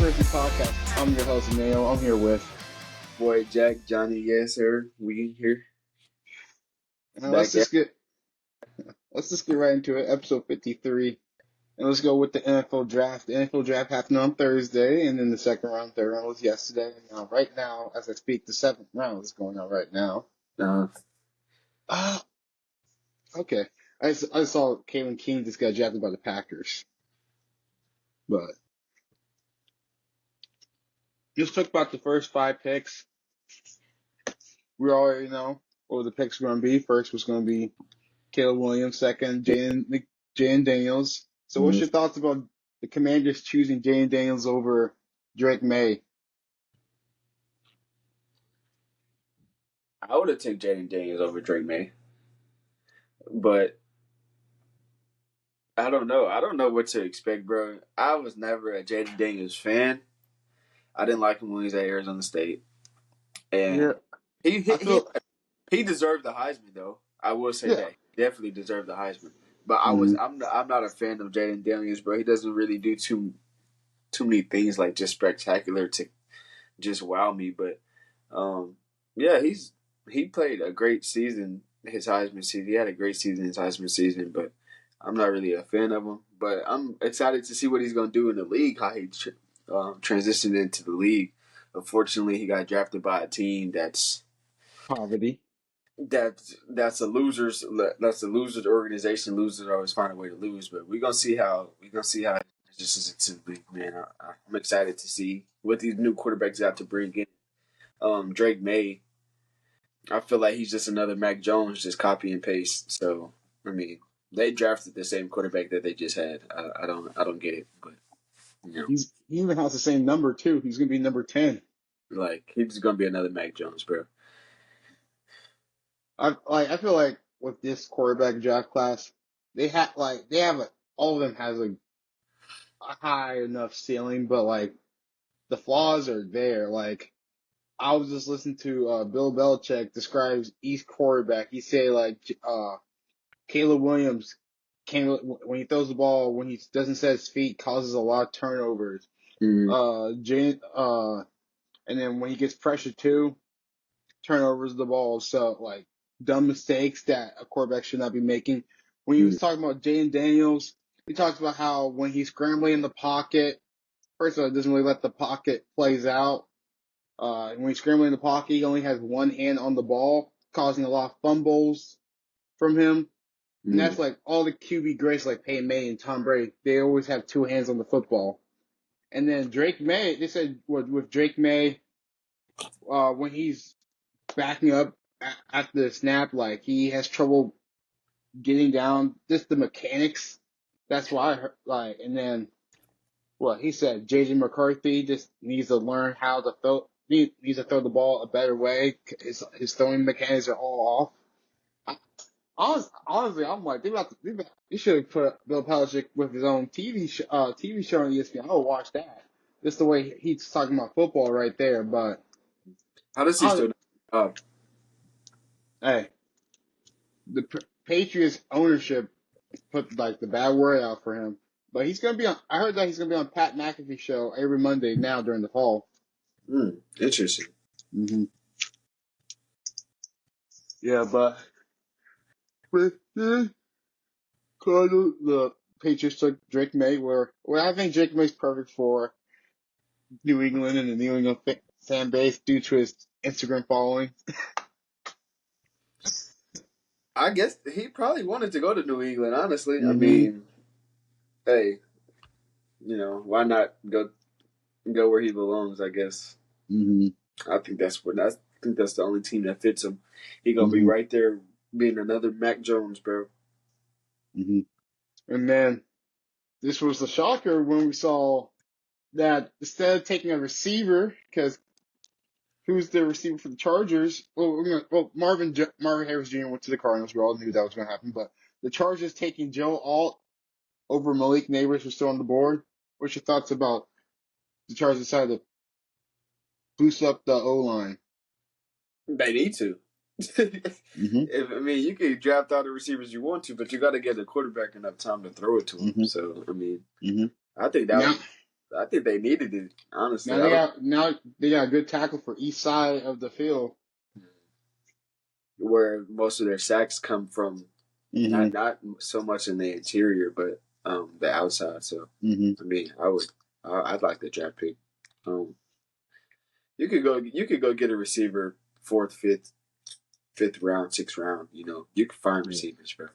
Conspiracy Podcast. I'm your host, Emmanuel. I'm here with, Boy, Jack, Johnny, yes, sir. We here. and Back at let's just get right into it. Episode 53, and let's go with the NFL draft. The NFL draft happened on Thursday, and then the third round was yesterday. And right now, as I speak, the seventh round is going on right now. uh, Okay. I saw Kalen King just got drafted by the Packers, but let's talk about the first five picks. We already know what the picks were going to be. First was going to be Caleb Williams, second, Jaden Daniels. So what's your thoughts about the Commanders choosing Jaden Daniels over Drake May? I would have taken Jaden Daniels over Drake May, but I don't know. I don't know what to expect, bro. I was never a Jaden Daniels fan. I didn't like him when he was at Arizona State, Yeah, and he he I he, feel he deserved the Heisman, though. I will say yeah. that he definitely deserved the Heisman. But Mm-hmm. I'm not a fan of Jaden Daniels, bro. He doesn't really do too many things like just spectacular to just wow me. But yeah, he played a great season. His Heisman season, he had a great season. His Heisman season, but I'm not really a fan of him. But I'm excited to see what he's going to do in the league. How he transitioned into the league. Unfortunately, he got drafted by a team Poverty. that's a losers organization. Losers always find a way to lose. But we're gonna see how he transitions into the league, man. I'm excited to see what these new quarterbacks got to bring in. Drake May, I feel like he's just another Mac Jones, just copy and paste. So I mean, they drafted the same quarterback that they just had. I don't get it, but He even has the same number too. He's gonna be number 10. like he's gonna be another Mac Jones, bro. I feel like with this quarterback draft class, all of them has a high enough ceiling, but like the flaws are there. Like I was just listening to Bill Belichick describes each quarterback. He say like Caleb Williams when he throws the ball when he doesn't set his feet causes a lot of turnovers. Mm-hmm. And then when he gets pressured too, turnovers of the ball. So like dumb mistakes that a quarterback should not be making. When he was talking about Jaden Daniels, he talks about how when he's scrambling in the pocket, first of all, it doesn't really let the pocket plays out. When he's scrambling in the pocket, he only has one hand on the ball, causing a lot of fumbles from him. And that's like all the QB greats like Peyton Manning and Tom Brady. They always have two hands on the football. And then Drake May, they said with Drake May, when he's backing up at the snap, like he has trouble getting down. Just the mechanics. That's why I heard, like, and then he said JJ McCarthy just needs to learn how to needs to throw the ball a better way. His throwing mechanics are all off. Honestly, I'm like, they should have put Bill Belichick with his own TV show on ESPN. I would watch that. Just the way he's talking about football right there. But How does he still? hey, the Patriots ownership put like the bad word out for him. But he's gonna be on. I heard that he's gonna be on Pat McAfee show every Monday now during the fall. Interesting. Mm-hmm. Yeah, but with the Patriots took Drake May, where I think Drake May's perfect for New England and the New England fan base due to his Instagram following. I guess he probably wanted to go to New England. Honestly, I Mm-hmm. mean, hey, why not go where he belongs? I guess. Mm-hmm. I think that's the only team that fits him. He gonna be right there, being another Mac Jones, bro. Mm-hmm. And then this was the shocker when we saw that instead of taking a receiver, because who's the receiver for the Chargers? Marvin Harris Jr. went to the Cardinals. We all knew that was going to happen, but the Chargers taking Joe Alt over Malik Neighbors was still on the board. What's your thoughts about the Chargers decided to boost up the O line? They need to. I mean, you can draft all the receivers you want to, but you got to get the quarterback enough time to throw it to him. So, I mean, I think that I think they needed it. Honestly, Now I they don't. got now they got a good tackle for each side of the field. Where most of their sacks come from, Hmm. not so much in the interior, but the outside. So Hmm. I mean, I'd like the draft pick. Um, you could go get a receiver fourth, fifth round, sixth round. You can find Yeah. receivers, bro.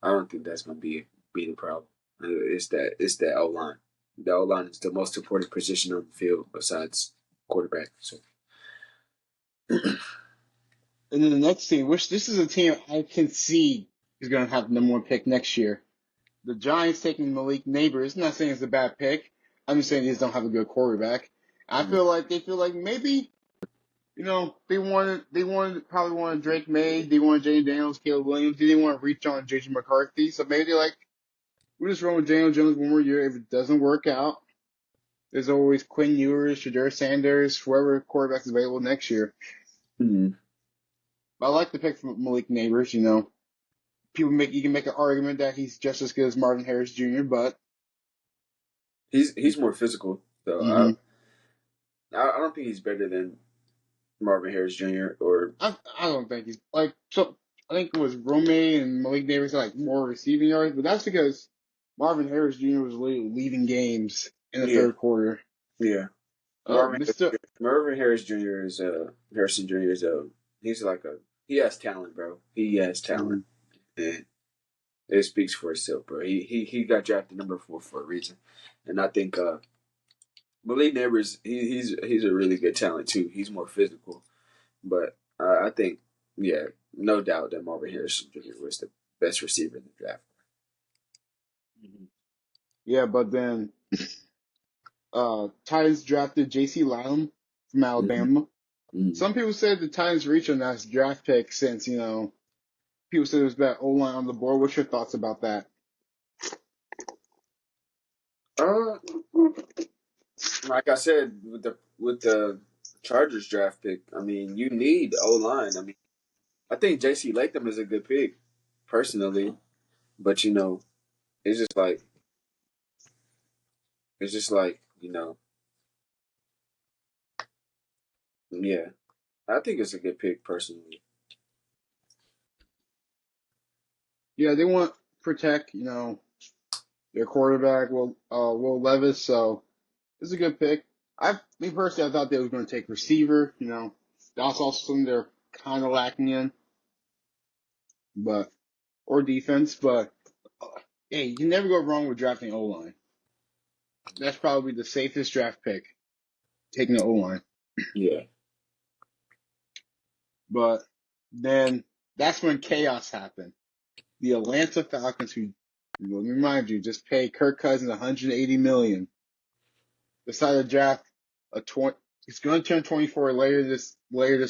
I don't think that's gonna be the problem. It's that O line. The O line is the most important position on the field besides quarterback. So And then the next team, which this is a team I can see is going to have the number one pick next year. The Giants taking Malik Neighbors. I'm not saying it's a bad pick. I'm just saying they just don't have a good quarterback. I feel like they feel like maybe they probably wanted Drake May, they wanted Jay Daniels, Caleb Williams. They didn't want to reach on JJ McCarthy, so maybe they're like we're just rolling with Daniel Jones one more year. If it doesn't work out, there's always Quinn Ewers, Shadur Sanders, whoever quarterback's available next year. mm-hmm. But I like the pick from Malik Neighbors. You can make an argument that he's just as good as Marvin Harris Jr., but he's more physical. So hmm I don't think he's better than Marvin Harris Jr. or I don't think he's like so. I think it was Rome and Malik Davis had like more receiving yards, but that's because Marvin Harris Jr. was literally leaving games in the yeah, third quarter. yeah. Oh, Marvin Mister. Marvin Harris Jr. is Harrison Jr. is he's like he has talent, bro. He has talent, Mm-hmm. and it speaks for itself, bro. He got drafted number 4 for a reason, and I think Malik Neighbors he's a really good talent too. He's more physical, but I think yeah, no doubt that Marvin Harrison Jr. was the best receiver in the draft. Yeah, but then Titans drafted J.C. Lamb from Mm-hmm. Alabama. Mm-hmm. Some people said the Titans reached on that draft pick since people said it was better O line on the board. What's your thoughts about that? Uh, like I said, with the Chargers draft pick, I mean, you need O line. I mean, I think J.C. Latham is a good pick, personally, but it's just like yeah, I think it's a good pick personally. Yeah, they want to protect their quarterback Will Levis, so it's a good pick. Me personally, I thought they was going to take receiver. That's also something they're kind of lacking in, but or defense. But hey, you can never go wrong with drafting O line. That's probably the safest draft pick, taking the O line. Yeah, But then that's when chaos happened. The Atlanta Falcons, who let me remind you, just paid Kirk Cousins 180 million, decided to draft a 20. He's going to turn 24 later this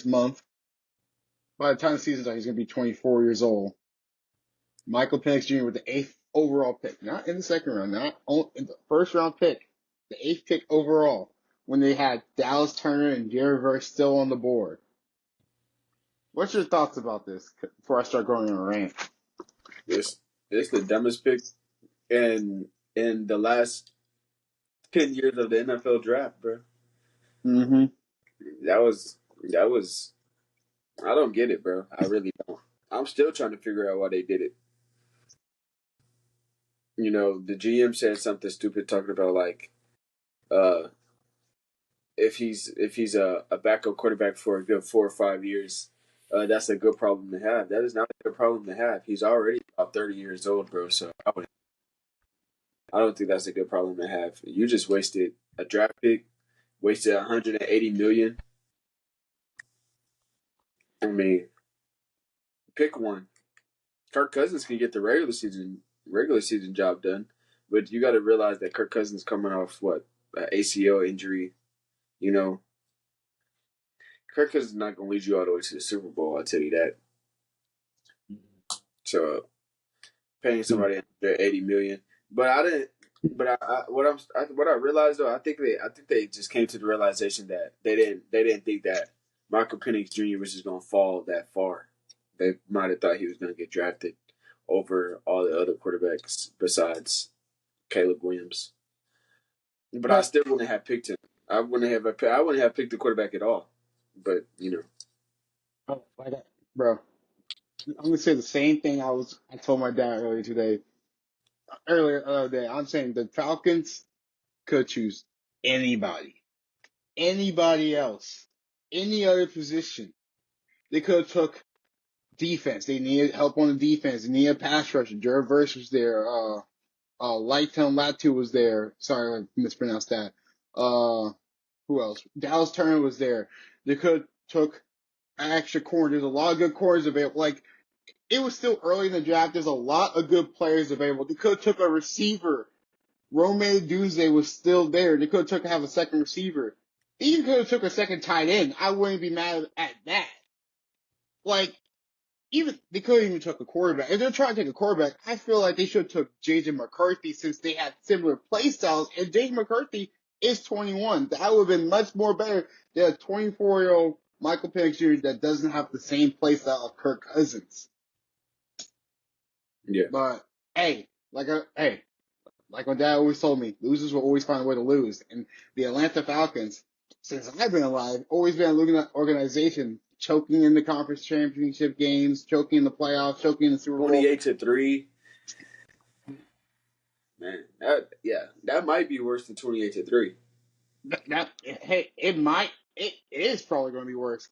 month. By the time the season's out, he's going to be 24 years old. Michael Penix Jr. with the eighth overall pick, not in the second round, not in the first round pick, the eighth pick overall, when they had Dallas Turner and Jared Verse still on the board. What's your thoughts about this before I start going on a rant? it's it's the dumbest pick in the last 10 years of the NFL draft, bro. Mm-hmm. That was I don't get it, bro. I really don't. I'm still trying to figure out why they did it. The GM said something stupid talking about like uh if he's a backup quarterback for a good 4 or 5 years, that's a good problem to have. That is not a good problem to have. He's already about 30 years old, bro. So I don't think that's a good problem to have. You just wasted a draft pick, wasted 180 million. I mean, pick one. Kirk Cousins can get the regular season job done, but you got to realize that Kirk Cousins coming off what ACL injury. You know, Kirk Cousins is not going to lead you all the way to the Super Bowl. I'll tell you that. So paying somebody 180 million, but I didn't. But what I realized though, I think they just came to the realization that they didn't think that Michael Penix Jr. was just going to fall that far. They might have thought he was going to get drafted over all the other quarterbacks besides Caleb Williams. But I But still wouldn't have picked him. I wouldn't have picked the quarterback at all. But bro, I'm gonna say the same thing I told my dad earlier the other day. I'm saying the Falcons could choose anybody, anybody else, any other position. They could have took defense. They needed help on the defense. They needed a pass rusher. Jared Verse was there. Lighton Latu was there. Sorry, I mispronounced that. Who else? Dallas Turner was there. They could have took an extra corner. There's a lot of good corners available. Like, it was still early in the draft. There's a lot of good players available. They could have took a receiver. Rome Dunze was still there. They could have a second receiver. They even could have took a second tight end. I wouldn't be mad at that. Like, even they couldn't even took a quarterback. If they're trying to take a quarterback, I feel like they should have took JJ McCarthy since they had similar play styles. And JJ McCarthy is 21. That would have been much more better than a 24-year-old Michael Penix Jr. that doesn't have the same play style of Kirk Cousins. yeah. But like my dad always told me, losers will always find a way to lose. And the Atlanta Falcons, since I've been alive, always been a losing organization, choking in the conference championship games, choking in the playoffs, choking in the Super Bowl. 28-3. Man, that might be worse than 28-3. It is probably going to be worse.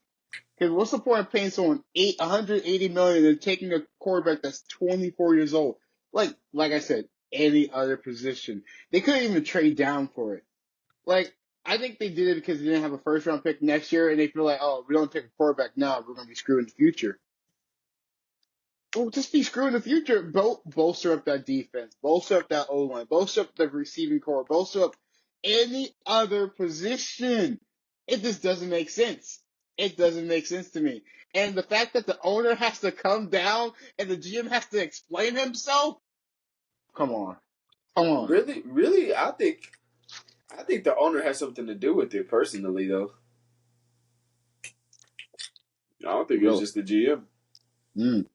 Because what's the point of paying someone $180 million and taking a quarterback that's 24 years old? Like I said, any other position, they couldn't even trade down for it. Like, I think they did it because they didn't have a first round pick next year, and they feel like, oh, we don't take a quarterback now, we're going to be screwed in the future. Well, just be screwed in the future. Bolster up that defense, bolster up that O line, bolster up the receiving core, bolster up any other position. It just doesn't make sense. It doesn't make sense to me. And the fact that the owner has to come down and the GM has to explain himself, come on, come on. Really, really, I think the owner has something to do with it personally, though. I don't think it was Really? just the GM. Mm.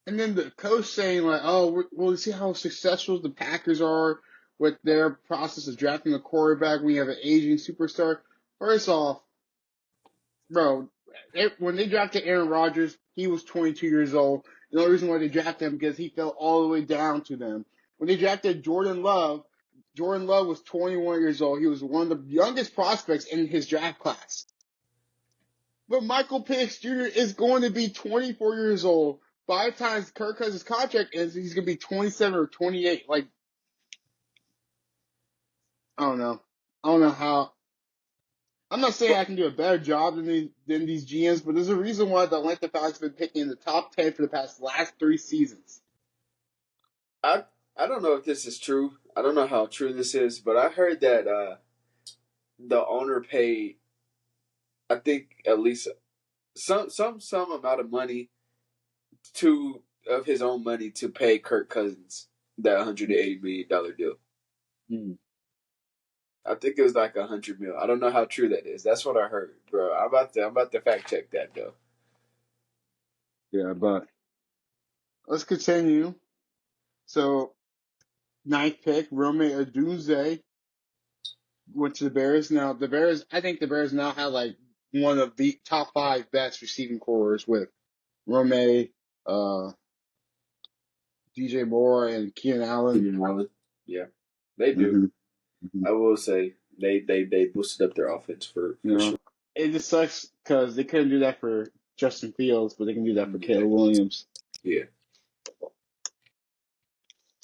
And then the coach saying like, "Oh, we'll see how successful the Packers are with their process of drafting a quarterback. We have an aging superstar." First off, bro, when they drafted Aaron Rodgers, he was 22 years old. The only reason why they drafted him because he fell all the way down to them. When they drafted Jordan Love was 21 years old. He was one of the youngest prospects in his draft class. But Michael Penix Jr. is going to be 24 years old. By the time Kirk Cousins' contract ends, he's going to be 27 or 28. Like, I don't know. I don't know how. I'm not saying I can do a better job than these GMs, but there's a reason why the Atlanta Falcons have been picking in the top 10 for the last 3 seasons. I I don't know if this is true. I don't know how true this is, but I heard that the owner paid, I think, at least some amount of money to of his own money to pay Kirk Cousins that $180 million deal. Hmm. I think it was like $100 million. I don't know how true that is. That's what I heard, bro. I'm about to fact check that though. Yeah, but let's continue. So, ninth pick, Rome Odunze went to the Bears. Now, I think the Bears now have like one of the top 5 best receiving corps with Rome, uh, DJ Moore, and Keenan Allen. Keenan Allen. Yeah, they do. Mm-hmm. Mm-hmm. I will say they boosted up their offense for You know, sure. it just sucks because they couldn't do that for Justin Fields, but they can do that for Yeah, Caleb Williams. yeah.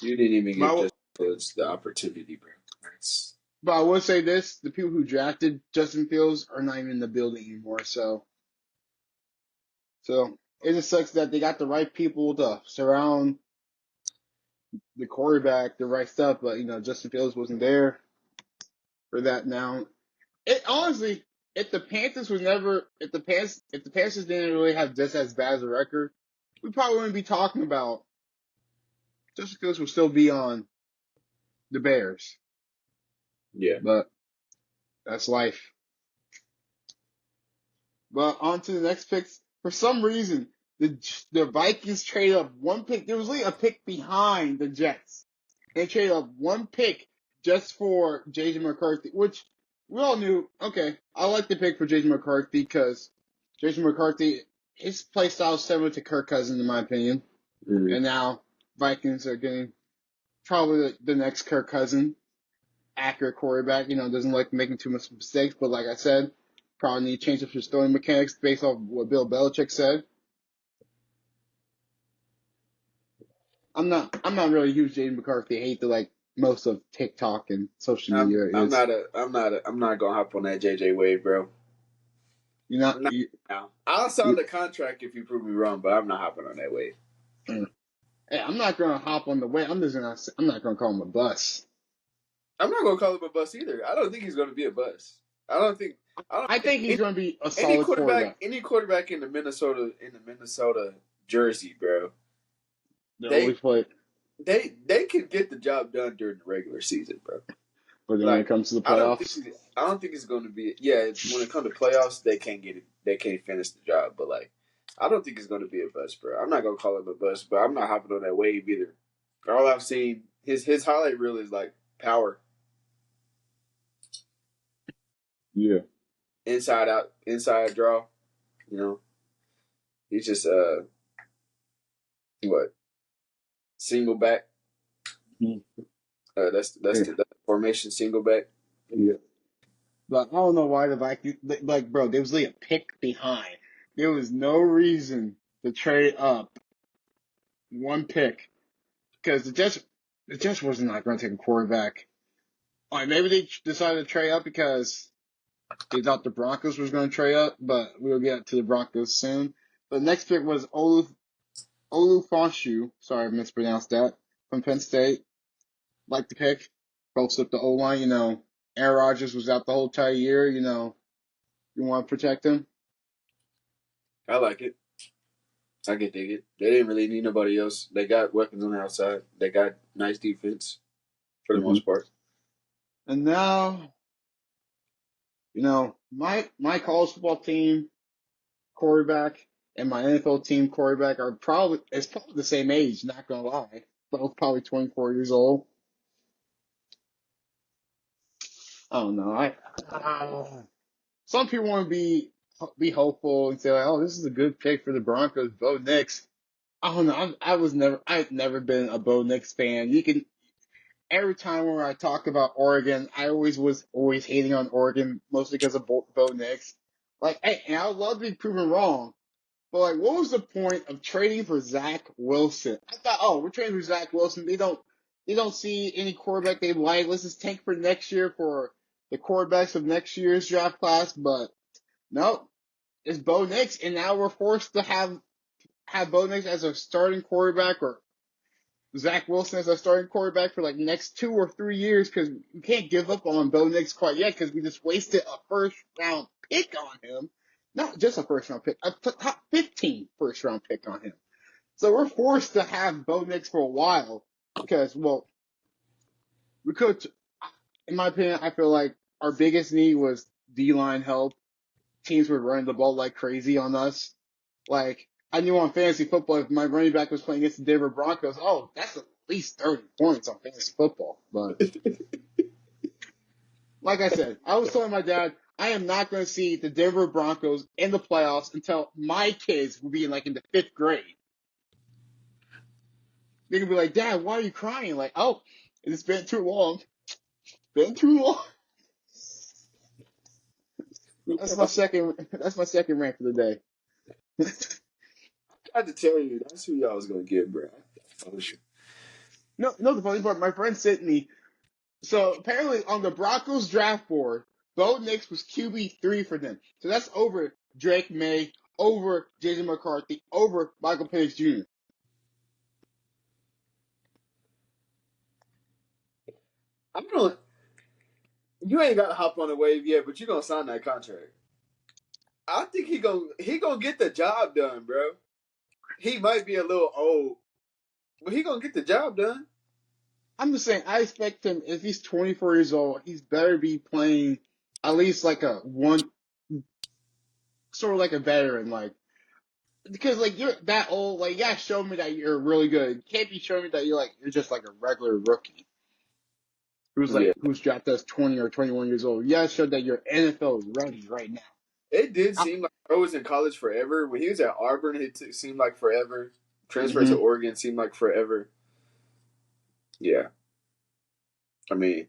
You didn't even But give Justin Fields the opportunity, bro. That's I would say this: the people who drafted Justin Fields are not even in the building anymore. So it just sucks that they got the right people to surround the quarterback, the right stuff, but Justin Fields wasn't there for that. Now, it honestly, if the Panthers didn't really have just as bad as a record, we probably wouldn't be talking about Justin Fields would still be on the Bears. yeah. But that's life. But on to the next picks. For some reason, the Vikings traded up one pick. There was like a pick behind the Jets. They traded up one pick just for JJ McCarthy, which we all knew. Okay, I like the pick for JJ McCarthy because JJ McCarthy, his play style is similar to Kirk Cousins in my opinion, Mm. and now Vikings are getting probably the next Kirk Cousins, accurate quarterback. Doesn't like making too much mistakes, but like I said, probably need to change up his throwing mechanics based off what Bill Belichick said. I'm not really a huge Jaden McCarthy. I hate the like most of TikTok and social media is. I'm not gonna hop on that JJ wave, bro. You're not Not now. I'll sign you, the contract if you prove me wrong, but I'm not hopping on that wave. Hey, I'm not gonna hop on the way. I'm not gonna call him a bus. I'm not gonna call him a bust either. I don't think he's gonna be a bust. I don't think I don't I think think he's gonna be a solid quarterback. any quarterback in the Minnesota jersey, bro. They They always play, they can get the job done during the regular season, bro. but then when it Like comes to the playoffs, I don't think it's going to be. Yeah, when it comes to playoffs, they can't get it. They can't finish the job. But like, I don't think it's going to be a bust, bro. I'm not going to call him a bust, but I'm not hopping on that wave either. All I've seen his highlight reel is like power, yeah. inside out, inside draw. You know, he's just what single back. Mhm. That's Yeah, the formation single back. yeah. But I don't know why the Vikings, like, bro, they was like a pick behind. There was no reason to trade up one pick because the Jets was not going to take a quarterback. Like maybe they decided to trade up because they thought the Broncos was going to trade up, but we'll get to the Broncos soon. The next pick was Olufonsu. Sorry, I mispronounced that. From Penn State. Like the pick. Bolts up the O line. Aaron Rodgers was out the whole entire year. You want to protect him. I like it. I can dig it. They didn't really need nobody else. They got weapons on the outside. They got nice defense for the Mm-hmm. most part. And now, my college football team quarterback and my NFL team quarterback are probably the same age. Not gonna lie, both probably 24 years old. I don't know. Some people want to be hopeful and say like, oh, this is a good pick for the Broncos, Bo Nix. I don't know. I've never been a Bo Nix fan. Every time when I talk about Oregon, I always hating on Oregon, mostly because of Bo Nix. Like, hey, and I would love to be proven wrong, but like, what was the point of trading for Zach Wilson? I thought, oh, we're trading for Zach Wilson. They don't see any quarterback they like. Let's just tank for next year for the quarterbacks of next year's draft class. But nope, it's Bo Nix, and now we're forced to have Bo Nix as a starting quarterback or Zach Wilson as a starting quarterback for like next 2 or 3 years because we can't give up on Bo Nix quite yet because we just wasted a first round pick on him. Not just a first round pick, a top 15 first round pick on him. So we're forced to have Bo Nix for a while because, well, we could, in my opinion, I feel like our biggest need was D line help. Teams were running the ball like crazy on us. Like, I knew on fantasy football, if my running back was playing against the Denver Broncos, oh, that's at least 30 points on fantasy football. But, like I said, I was telling my dad, I am not going to see the Denver Broncos in the playoffs until my kids will be in the fifth grade. They're going to be like, Dad, why are you crying? Like, oh, it's been too long. Been too long. That's my second rant for the day. I had to tell you, that's who y'all was gonna get, bro. No, no, the funny part, my friend sent me. So apparently on the Broncos draft board, Bo Nix was QB3 for them. So that's over Drake May, over Jason McCarthy, over Michael Penix Jr. I'm gonna. You ain't got to hop on the wave yet, but you gonna sign that contract. I think he gonna get the job done, bro. He might be a little old, but he gonna get the job done. I'm just saying, I expect him, if he's 24 years old, he's better be playing at least like a one, sort of like a veteran, because you're that old, you gotta show me that you're really good. You can't be showing me that you're just like a regular rookie. Yeah, who's drafted as 20 or 21 years old. You guys showed that your NFL is ready right now. it did I'm, seem like I was in college forever. When he was at Auburn, seemed like forever. Transfer to hmm Oregon seemed like forever. Yeah, I mean,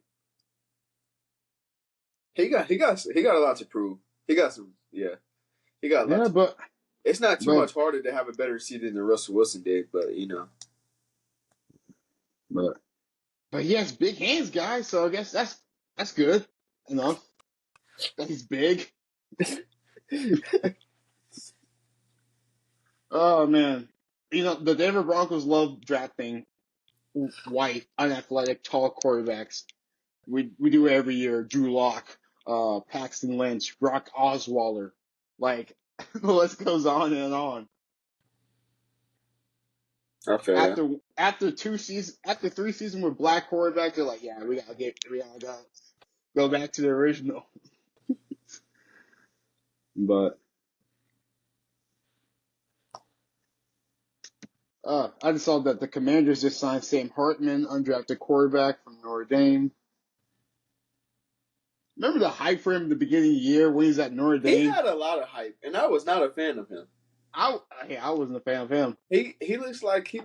he got a lot to prove. He got some. Yeah, he got a lot Yeah, to. It's not too but much harder to have a better season than Russell Wilson did, but but but he has big hands, guys. So I guess that's good enough. That he's big. Oh man, the Denver Broncos love drafting white, unathletic, tall quarterbacks. We do it every year. Drew Lock, Paxton Lynch, Brock Osweiler. Like the list goes on and on. I feel that. After 3 seasons with black quarterbacks, they're like, yeah, we gotta go back to the original. But I just saw that the Commanders just signed Sam Hartman, undrafted quarterback from Notre Dame. Remember the hype for him at the beginning of the year when he was at Notre He Dame? had a lot of hype, and I was not a fan of him. I I wasn't a fan of him. He looks like he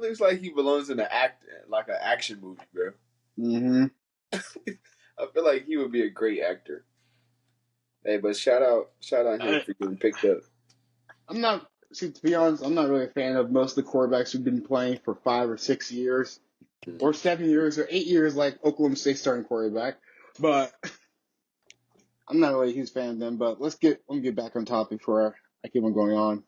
belongs in an action movie, bro. hmm I feel like he would be a great actor. Hey, but shout out him I, for getting picked up. I'm not. See, to be honest, I'm not really a fan of most of the quarterbacks who've been playing for 5 or 6 years, or 7 years, or 8 years, like Oklahoma State starting quarterback. But I'm not really a huge fan of them. But let me get back on topic before I keep on going on.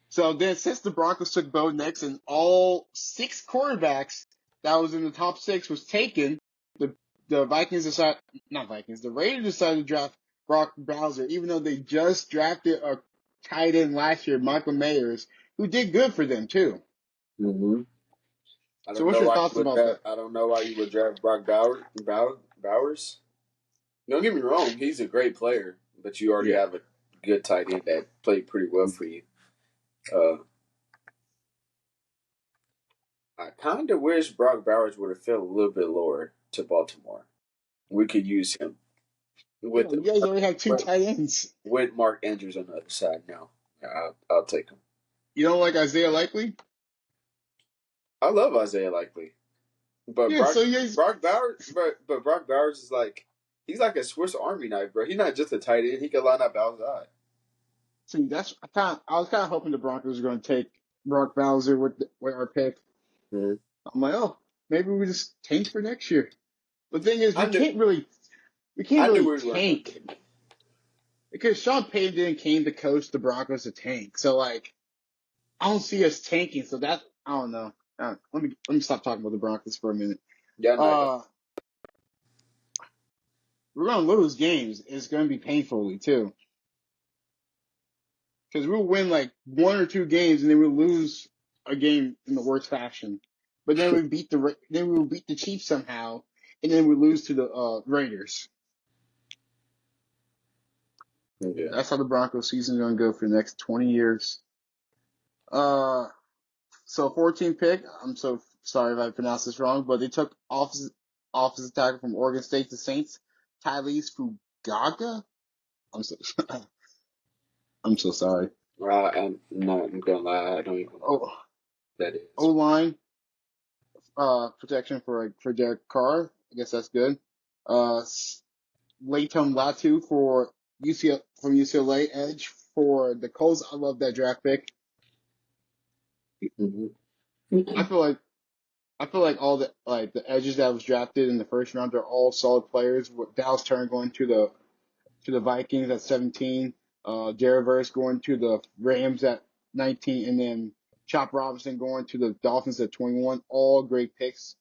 So then, since the Broncos took Bo Nix and all 6 quarterbacks that was in the top 6 was taken, the the Vikings decided, not Vikings, the Raiders decided to draft Brock Bowser, even though they just drafted a tight end last year, Michael Mayers, who did good for them too. Mm-hmm. I So don't what's know your why thoughts about that? you would draft Brock Bowers. Don't get me wrong, he's a great player, but you already Yeah. have a good tight end that played pretty well for you. Uh, I kind of wish Brock Bowers would have fell a little bit lower to Baltimore. We could use him Yeah, with you guys already have two with, tight ends. with Mark Andrews on the other side now. I'll take him. You don't like Isaiah Likely? I love Isaiah Likely, but Yeah, so you guys Brock Bowers is like he's like a Swiss Army knife, bro. He's not just a tight end; he can line up outside. see that's I was kind of hoping the Broncos were going to take Brock Bowser with our pick. Mhm. I'm like, oh, maybe we just tank for next year. The thing is, I knew we can't I knew really we weren't going to tank take him. because Sean Payton didn't came to coach the Broncos to tank. So like, I don't see us tanking. So that I don't know. Let me stop talking about the Broncos for a minute. Yeah, no, Uh, we're gonna lose games. It's gonna be painfully too because we'll win like 1 or 2 games and then we'll lose a game in the worst fashion. But then we will beat the Chiefs somehow, and then we lose to the Raiders. yeah. That's how the Broncos season is going to go for the next 20 years. Uh, so 14 pick. I'm so sorry if I pronounced this wrong, but they took offensive tackle from Oregon State, the Saints, Tyrese Fugaga. I'm so I'm so sorry. I'm not gonna lie, I don't even know Oh, who that O is. line protection for Derek Carr. I guess that's good. Uh, Latham Latu for UCLA from UCLA edge for the Colts. I love that draft pick. I Mm-hmm. feel like I feel like all the edges that was drafted in the first round are all solid players. With Dallas Turner going to the Vikings at 17, Verse going to the Rams at 19, and then Chop Robinson going to the Dolphins at 21. All great picks.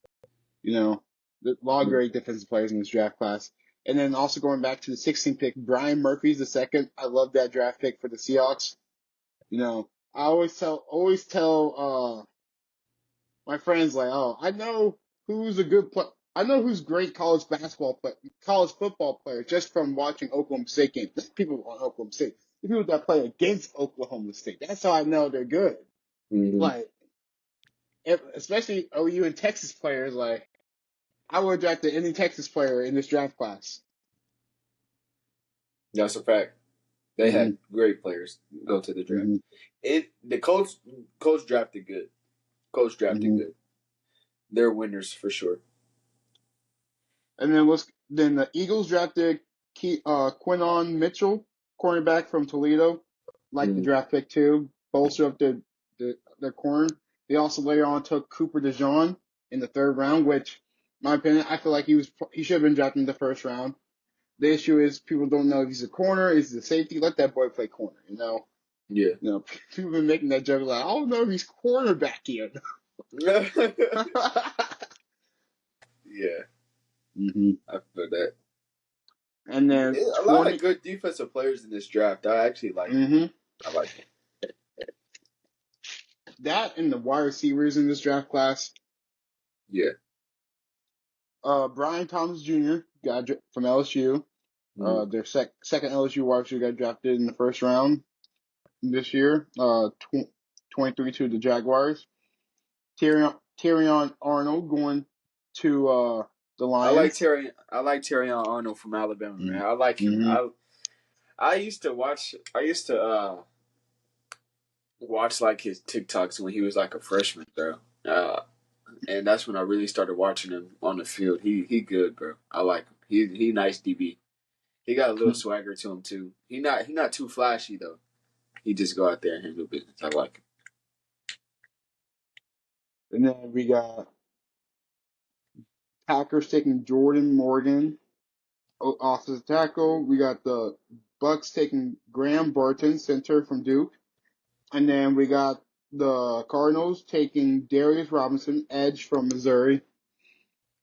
You know, a lot of great defensive players in this draft class. And then also going back to the 16th pick, Brian Murphy's the second. I love that draft pick for the Seahawks. You know, I always tell my friends like, oh, I know who's a good play. I know who's great college football players just from watching Oklahoma State games. Not people on Oklahoma State, the people that play against Oklahoma State. That's how I know they're good. Mm-hmm. Like, especially OU and Texas players. Like, I would have drafted any Texas player in this draft class. That's a fact. They Mm-hmm. had great players go to the draft. Mm-hmm. The coach drafted good. Coach drafted Mm-hmm. good. They're winners for sure. And then the Eagles drafted Quinon Mitchell, cornerback from Toledo. Like the Mm. draft pick too, bolster up their corner. They also later on took Cooper DeJean in the third round, which, in my opinion, I feel like he should have been drafted in the first round. The issue is people don't know if he's a corner, is he a safety. Let that boy play corner, you know. Yeah. You know, people have been making that joke like, I don't know if he's cornerback yet. Yeah, Mm-hmm. I feel that. And then A lot of 20. good defensive players in this draft. I actually like. Mm-hmm. I like it. That and the wide receivers in this draft class. Yeah. Brian Thomas Jr. got from LSU. Mm. Their second LSU wide receiver got drafted in the first round this year. 23 to the Jaguars. Terrion Arnold going to the Lions. I like Terry Arnold from Alabama, man. I like him. Mm-hmm. I used to watch. I used to watch like his TikToks when he was like a freshman, bro. And that's when I really started watching him on the field. He good, bro. I like him. He nice DB. He got a little swagger to him too. He not too flashy though. He just go out there and handle business. I like him. And then we got Packers taking Jordan Morgan offensive tackle. We got the Bucks taking Graham Barton, center from Duke. And then we got the Cardinals taking Darius Robinson, edge from Missouri.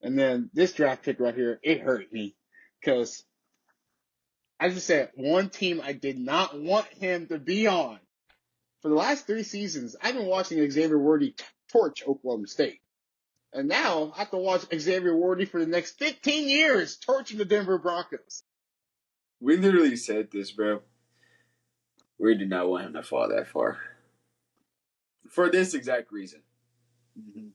And then this draft pick right here, it hurt me. Because I just said one team I did not want him to be on. For the last 3 seasons, I've been watching Xavier Worthy torch Oklahoma State. And now I have to watch Xavier Worthy for the next 15 years torching the Denver Broncos. We literally said this, bro. We did not want him to fall that far. For this exact reason. Mm-hmm.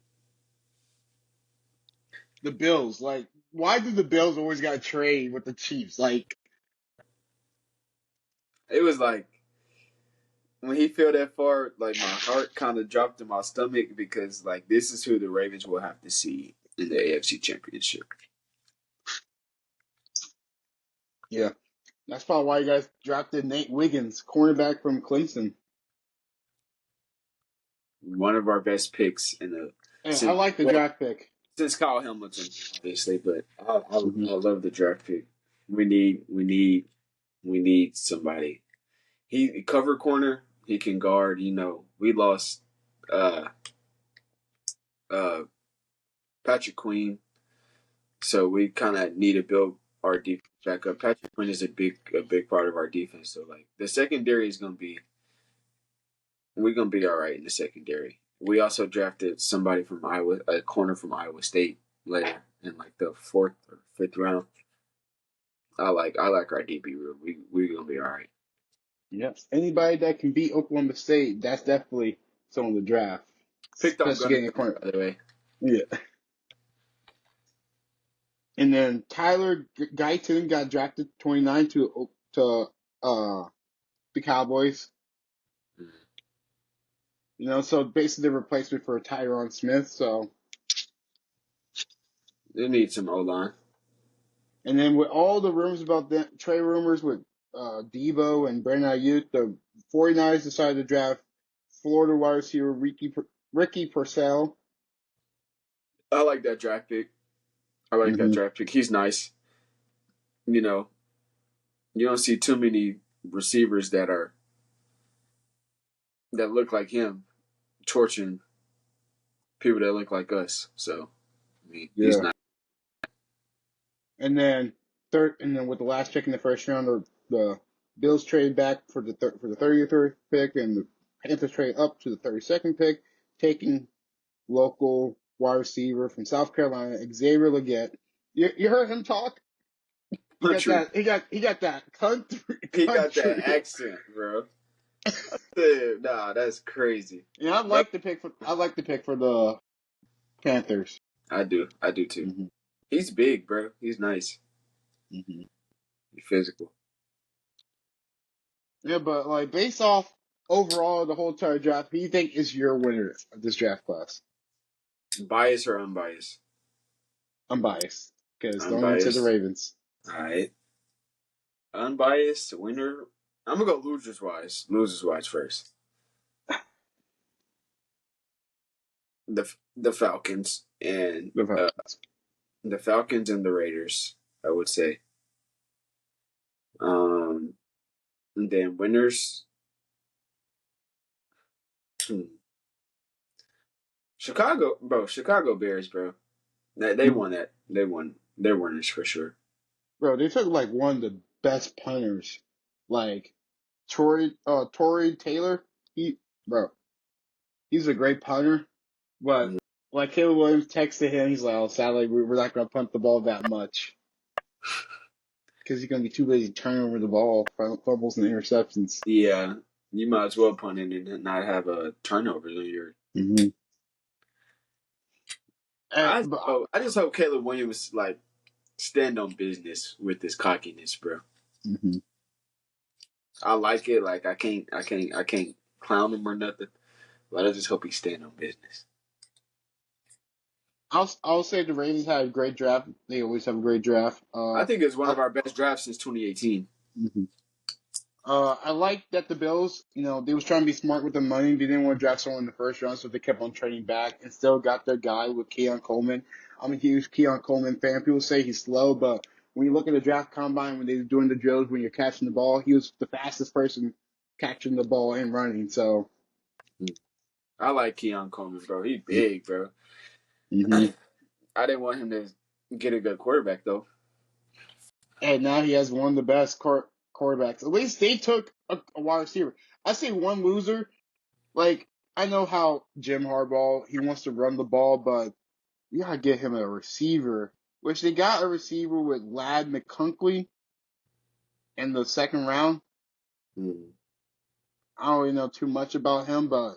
The Bills, like, why do the Bills always got to trade with the Chiefs? Like, It was like when he fell that far, like my heart kind of dropped in my stomach because like this is who the Ravens will have to see in the AFC Championship. yeah, that's probably why you guys drafted Nate Wiggins, cornerback from Clemson. One of our best picks in the And I since like the well draft pick. since Kyle Hamilton, obviously, but Mm-hmm. I love the draft pick. We need somebody. He cover corner. He can guard. You know, we lost uh uh Patrick Queen, so we kind of need to build our defense back up. Patrick Queen is a big part of our defense. So like the secondary is gonna be we're gonna be all right in the secondary. We also drafted somebody from Iowa, a corner from Iowa State later in like the fourth or fifth round. I like our DB room. We gonna be all right. Yes. Anybody that can beat Oklahoma State, that's definitely someone to draft. Picked on Especially Gunner getting a corner. by the way. Yeah. And then Tyler Guyton got drafted 29 to the Cowboys. Mm. You know, so basically the replacement for Tyron Smith. So, They need some O line. and then with all the rumors about the trade rumors with Debo and Brandon Ayuk, the 49ers decided to draft Florida wide receiver Ricky Purcell. I like that draft pick. I like that Mm-hmm. draft pick. He's nice. You know, you don't see too many receivers that look like him torching people that look like us. So I mean, he's Yeah. not. And then with the last pick in the first round, the Bills trade back for the 33rd pick, and the Panthers trade up to the 32nd pick, taking local wide receiver from South Carolina, Xavier Legette. You heard him talk? He got Country. that. He got that country. He got that Country. accent, bro. I said, nah, that's crazy. Yeah, Bro, I like the pick for the Panthers. I do too. Mm-hmm. He's big, bro. He's nice. Hmm. He's physical. Yeah, but like based off overall the whole entire draft, who do you think is your winner of this draft class? Biased or unbiased? I'm biased because the only one said the Unbiased. Ravens. All right. Unbiased winner. I'm gonna go losers wise. Losers wise first. The Falcons and The Falcons. the Falcons and the Raiders. I would say. Um, and then winners. Hmm. Chicago, bro. Chicago Bears, bro. They won that. They won. They're winners for sure. Bro, they took like one of the best punters, like Torrey Taylor. He, bro, he's a great punter, but Mm. like Caleb Williams texted him, he's like, "Oh, sadly, we're not gonna punt the ball that much because he's gonna be too busy turning over the ball, fumbles and interceptions." Yeah, you might as well punt it and not have a turnover. Mm-hmm. But I just hope Caleb Williams like stand on business with this cockiness, bro. mhm. I like it. Like I can't clown him or nothing. But I just hope he stand on business. I'll say the Ravens had a great draft. They always have a great draft. I think it's one I, of our best drafts since 2018. mhm. I like that the Bills, they was trying to be smart with the money. They didn't want to draft someone in the first round, so they kept on trading back and still got their guy with Keon Coleman. I'm a huge Keon Coleman fan. People say he's slow, but when you look at the draft combine, when they were doing the drills, when you're catching the ball, he was the fastest person catching the ball and running. So, I like Keon Coleman, bro. He big, bro. mm-hmm. I didn't want him to get a good quarterback though. And now he has one of the best quarterbacks. At least they took a wide receiver. I say one loser. Like, I know how Jim Harbaugh, he wants to run the ball, but you gotta get him a receiver, which they got a receiver with Lad McCunkley in the second round. Hmm. I don't really know too much about him, but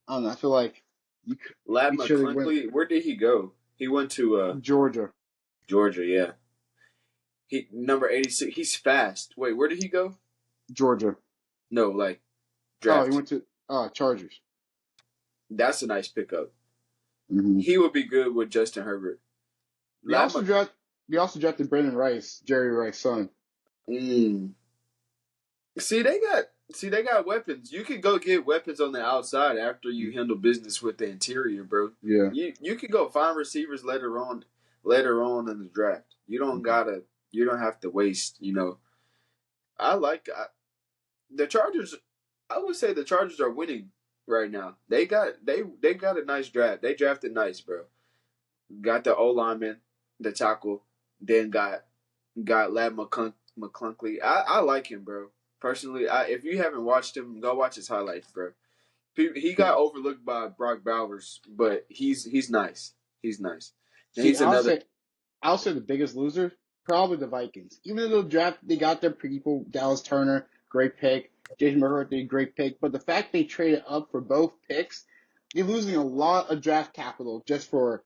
I don't know. I feel like Lad he should have went McClunkley, where did he go? He went to Georgia. Georgia, yeah. He number 86. He's fast. Wait, where did he go? Georgia. No, like Oh, he draft. went to Chargers. That's a nice pickup. Hmm. He would be good with Justin Herbert. They Lad also Mc, draft. They also drafted Brendan Rice, Jerry Rice's son. mm. See they got weapons. You can go get weapons on the outside after you handle business with the interior, bro. Yeah. You can go find receivers later on in the draft. You don't have to waste, I like the Chargers. I would say the Chargers are winning right now. They got a nice draft. They drafted nice, bro. Got the O lineman, the tackle, then got Lad McClunkley. I like him, bro. Personally, if you haven't watched him, go watch his highlights, bro. He Yeah. got overlooked by Brock Bowers, but he's nice. He's nice. And See, he's another. I'll say the biggest loser, probably the Vikings. Even though the draft, they got their people, Dallas Turner, great pick, Jason McCarthy, great pick. But the fact they traded up for both picks, they're losing a lot of draft capital just for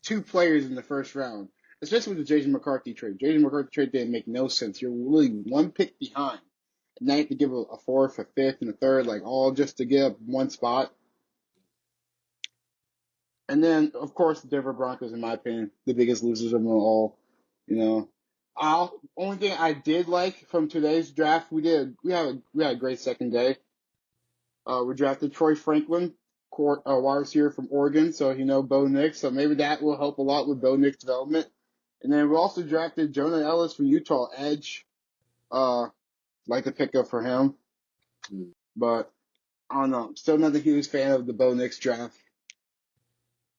two players in the first round. Especially with the Jason McCarthy trade. Jason McCarthy trade didn't make no sense. You're really one pick behind. And now you have to give a fourth, a fifth, and a third, like all just to get up one spot. And then, of course, the Denver Broncos, in my opinion, the biggest losers of them all. You know, only thing I did like from today's draft, we had a great second day. We drafted Troy Franklin, wide receiver from Oregon, so Bo Nix, so maybe that will help a lot with Bo Nix development. And then we also drafted Jonah Ellis from Utah, edge. Uh, like the pickup for him, but I don't know. Still not a huge fan of the Bo Nix draft.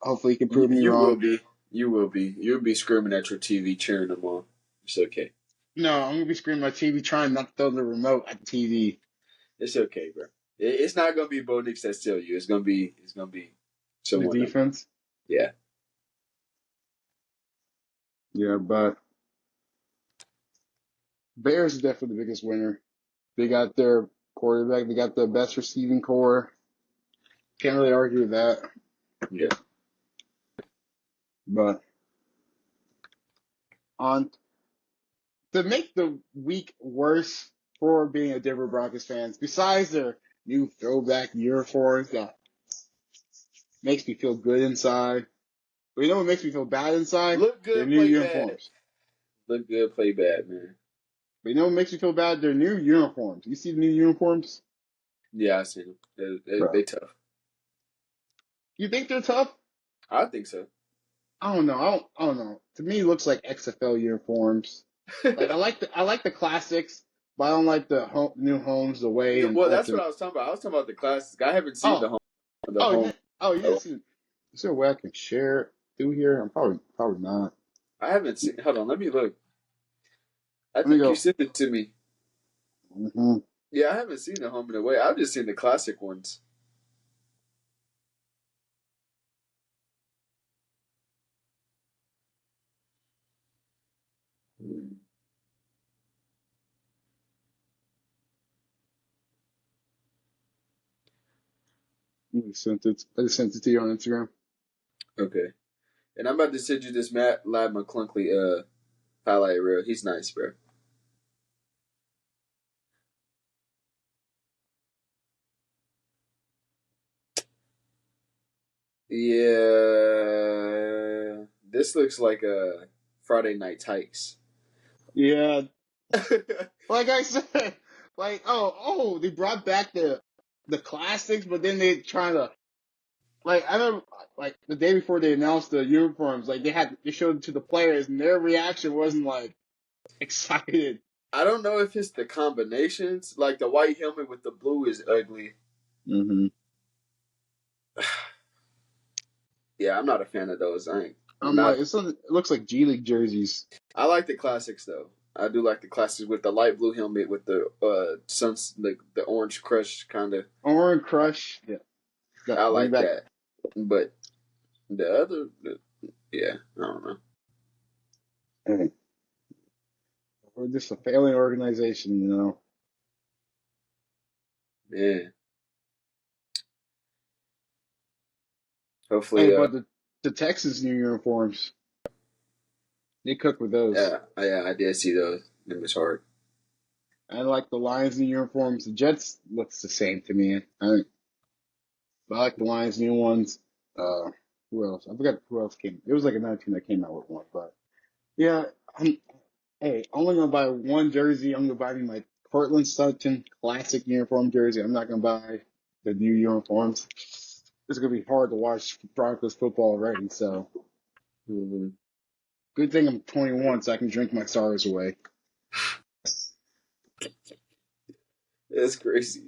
Hopefully, he can prove me You will wrong. be. You will be. You'll be screaming at your TV, cheering them on. It's okay. No, I'm gonna be screaming at my TV trying not to throw the remote at the TV. It's okay, bro. It's not gonna be Bo Nix that steal you. It's gonna be The someone else. defense. Yeah. Yeah, but Bears is definitely the biggest winner. They got their quarterback. They got the best receiving core. Can't really argue with that. Yeah. But on to make the week worse for being a Denver Broncos fans. Besides their new throwback uniforms that makes me feel good inside. But you know what makes me feel bad inside? Look Their good, new play bad. uniforms. Look good, play bad, man. But you know what makes me feel bad? Their new uniforms. You see the new uniforms? Yeah, I seen them. They Bro. tough. You think they're tough? I think so. I don't know. I don't know. To me, it looks like XFL uniforms. Like I like the classics, but I don't like the new homes, the way and Well, that's what ultimate. I was talking about. I was talking about the classics. I haven't seen Oh, the home. you didn't see. Is there a way I can share it through here? I'm probably not. I haven't seen. Hold on, let me look. I Let me think you go. sent it to me. Hmm. Yeah, I haven't seen the home and away. I've just seen the classic ones. I just sent it to you on Instagram. Okay, and I'm about to send you this Matt Lab McClunkley highlight reel. He's nice, bro. Yeah, this looks like a Friday Night Tykes. Yeah, like I said, like they brought back the classics, but then they trying to like I remember like the day before they announced the uniforms, like they showed it to the players, and their reaction wasn't like excited. I don't know if it's the combinations. Like the white helmet with the blue is ugly. Hmm. Yeah, I'm not a fan of those. I'm I'm like, not. it looks like G League jerseys. I like the classics though. I do like the classics with the light blue helmet with the the orange crush kind of. Orange Crush, yeah, I bring like back. that. But the other, yeah, I don't know. Hey, we're just a failing organization, you know. Yeah, Hey, hopefully, but the Texans new uniforms, they cook with those. yeah, I did see those. It was hard. I like the Lions new uniforms. The Jets looks the same to me. I like the Lions new ones. Uh, who else? I forgot who else came. It was like another team that came out with one, but yeah. I'm, hey, I'm only gonna buy one jersey. I'm gonna buy me my Cortland Sutton classic uniform jersey. I'm not gonna buy the new uniforms. It's gonna be hard to watch Broncos football already. So Mm-hmm. good thing I'm 21, so I can drink my sorrows away. It's crazy.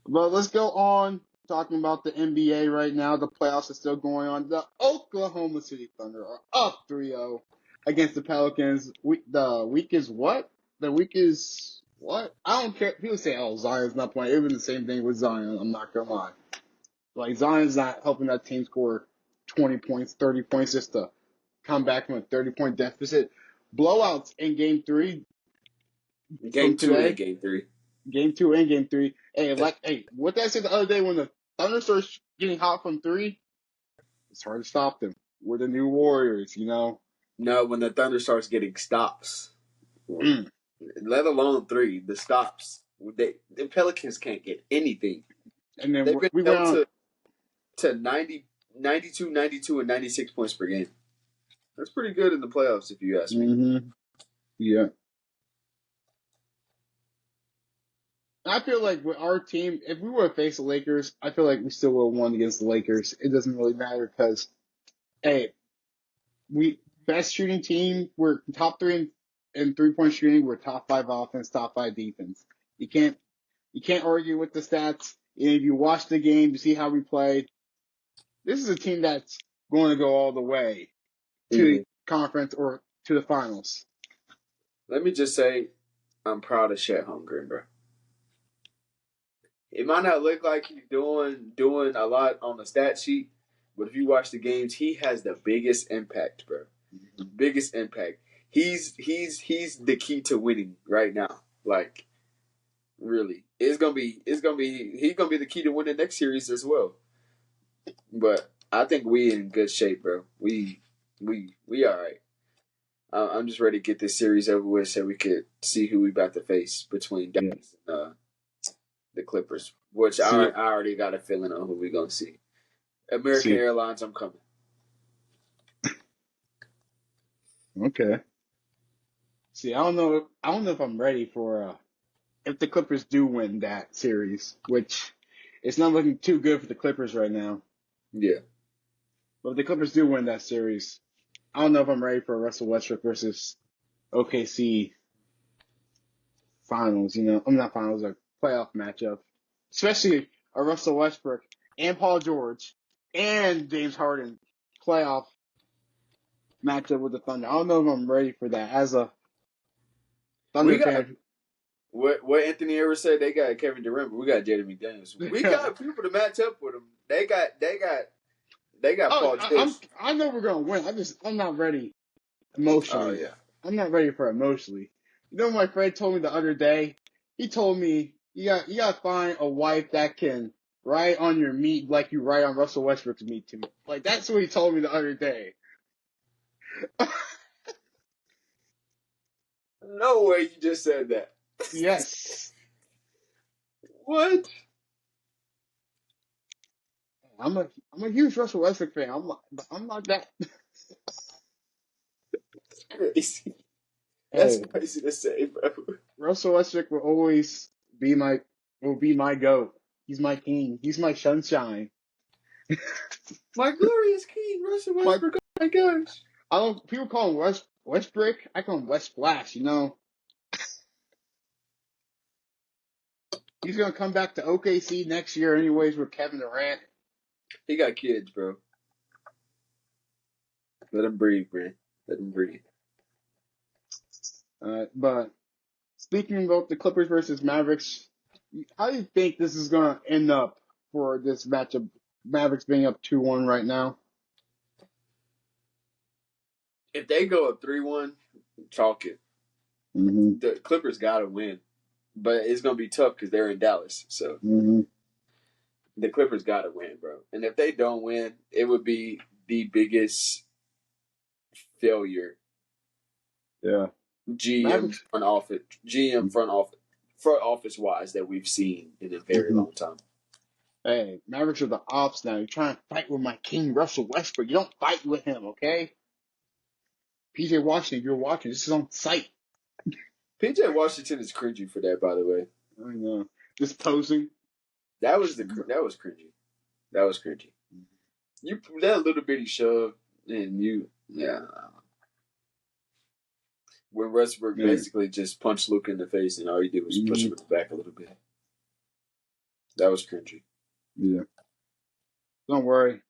But let's go on talking about the NBA right now. The playoffs are still going on. The Oklahoma City Thunder are up 3-0 against the Pelicans. The week is what? The week is what? I don't care. People say, oh, Zion's not playing. It would been the same thing with Zion. I'm not going to lie. Like, Zion's not helping that team score 20 points, 30 points just to come back from a 30-point deficit. Blowouts in game three from Game two and today. game three. Game two and game three. Hey, what did I say the other day when the Thunder starts getting hot from three? It's hard to stop them. We're the new Warriors, you know. No, when the Thunder starts getting stops, Mm. let alone three, the stops. The Pelicans can't get anything. And then They've been we went held on. to 90, 92, 92, and 96 points per game. That's pretty good in the playoffs, if you ask me. Mm-hmm. Yeah. I feel like with our team, if we were to face the Lakers, I feel like we still would have won against the Lakers. It doesn't really matter because, hey, we best shooting team. We're top three in 3-point shooting. We're top five offense, top five defense. You can't You can't argue with the stats. And if you watch the game, you see how we played. This is a team that's going to go all the way to Mm-hmm. the conference or to the finals. Let me just say, I'm proud of Chet Holmgren, bro. It might not look like he's doing a lot on the stat sheet, but if you watch the games, he has the biggest impact, bro. Biggest impact. He's the key to winning right now. Like really, he's gonna be the key to winning next series as well. But I think we in good shape, bro. We all right. I'm just ready to get this series over with so we could see who we about to face between Yeah. Dallas and the Clippers. Which See, I already got a feeling on who we gonna see. American see. Airlines, I'm coming. Okay. See, I don't know. I don't know if I'm ready for if the Clippers do win that series, which it's not looking too good for the Clippers right now. Yeah, But if the Clippers do win that series, I don't know if I'm ready for a Russell Westbrook versus OKC finals. I'm not finals, a playoff matchup, especially a Russell Westbrook and Paul George and James Harden playoff matchup with the Thunder. I don't know if I'm ready for that as a we Thunder got fan. what Anthony ever said. They got Kevin Durant, but we got Jaden McDaniels. We got people to match up with them. They got Oh, Paul George. I know we're gonna win. I'm not ready Oh emotionally. yeah, I'm not ready for it emotionally. What my friend told me the other day? He told me you gotta find a wife that can ride on your meat like you ride on Russell Westbrook's meat to me. Like that's what he told me the other day. no way you just said that. Yes. What? I'm a huge Russell Westbrook fan. I'm not that. Crazy. That's Hey, crazy to say, bro. Russell Westbrook will always be my goat. He's my king. He's my sunshine. My glorious king, Russell My Westbrook. Oh my gosh. I don't people call him Westbrook. I call him West Splash. He's gonna come back to OKC next year anyways with Kevin Durant. He got kids, bro. Let him breathe, man. Let him breathe. But speaking about the Clippers versus Mavericks, how do you think this is gonna end up for this matchup? Mavericks being up 2-1 right now. If they go up 3-1, chalk it. Mm-hmm. The Clippers got to win. But it's going to be tough because they're in Dallas. So Mm-hmm. the Clippers got to win, bro. And if they don't win, it would be the biggest failure Yeah. GM Mavericks. front office wise that we've seen in a very Mm-hmm. long time. Hey, Mavericks are the ops now. You're trying to fight with my king Russell Westbrook. You don't fight with him, okay? PJ Washington, if you're watching, this is on site. PJ Washington is cringy for that, by the way. I know. Just posing. That was cringy. That was cringy. You that little bitty shove and you yeah. When Westbrook Yeah. basically just punched Luke in the face and all he did was push Mm-hmm. him in the back a little bit. That was cringy. Yeah. Don't worry.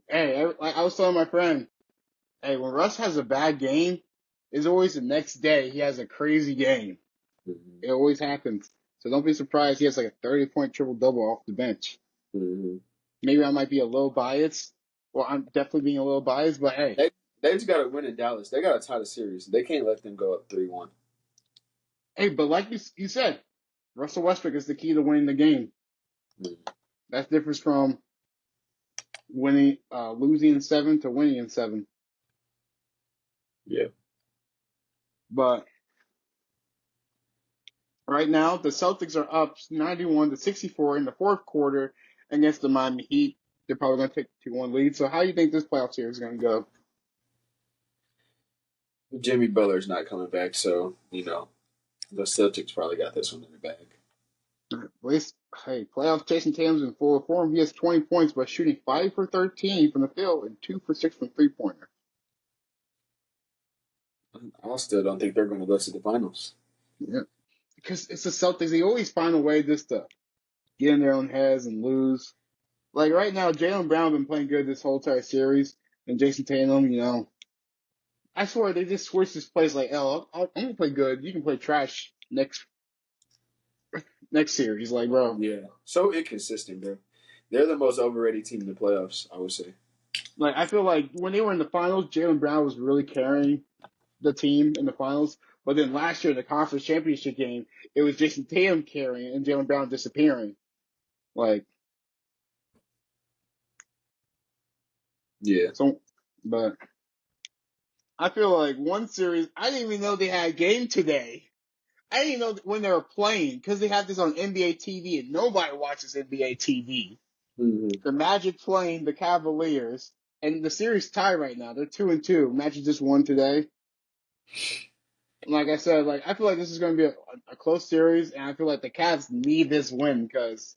Hey, like I was telling my friend, hey, when Russ has a bad game, it's always the next day he has a crazy game. Mm-hmm. It always happens. So don't be surprised he has like a 30-point triple double off the bench. Mm-hmm. Maybe I might be a little biased. Well, I'm definitely being a little biased, but hey, They just got to win in Dallas. They got to tie the series. They can't let them go up 3-1. but like you said, Russell Westbrook is the key to winning the game. Mm-hmm. That's the difference from losing in 7 to winning in 7. Yeah. But right now, the Celtics are up 91-64 in the fourth quarter against the Miami Heat. They're probably going to take a 2-1 lead. So how do you think this playoff series is going to go? Jimmy Butler's not coming back, so, the Celtics probably got this one in the bag. At least, hey, playoff Jason Tatum's in full form. He has 20 points by shooting 5 for 13 from the field and 2 for 6 from three-pointer. I still don't think they're going to go to the finals. Yeah. Because it's the Celtics. They always find a way just to get in their own heads and lose. Like right now, Jaylen Brown been playing good this whole entire series. And Jason Tatum, I swear they just switched his plays like, I'm going to play good. You can play trash next series. Like, bro. Yeah. So inconsistent, bro. They're the most overrated team in the playoffs, I would say. Like, I feel like when they were in the finals, Jaylen Brown was really carrying the team in the finals. But then last year, the conference championship game, it was Jason Tatum carrying and Jaylen Brown disappearing. Like, Yeah. so, but I feel like one series, I didn't even know they had a game today. I didn't even know when they were playing because they have this on NBA TV and nobody watches NBA TV. Mm-hmm. The Magic playing the Cavaliers, and the series tie right now. They're 2-2. Magic just won today. And like I said, like I feel like this is going to be a close series, and I feel like the Cavs need this win because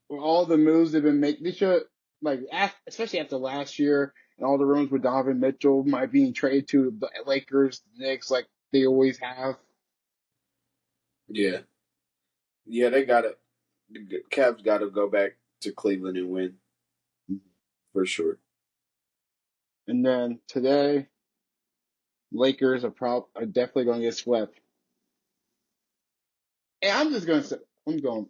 with all the moves they've been making, they should like especially after last year and all the rumors with Donovan Mitchell might being traded to the Lakers, the Knicks, like they always have. Yeah, yeah, they got to. The Cavs got to go back to Cleveland and win for sure. And then today, Lakers are definitely going to get swept. And I'm just going to say, I'm going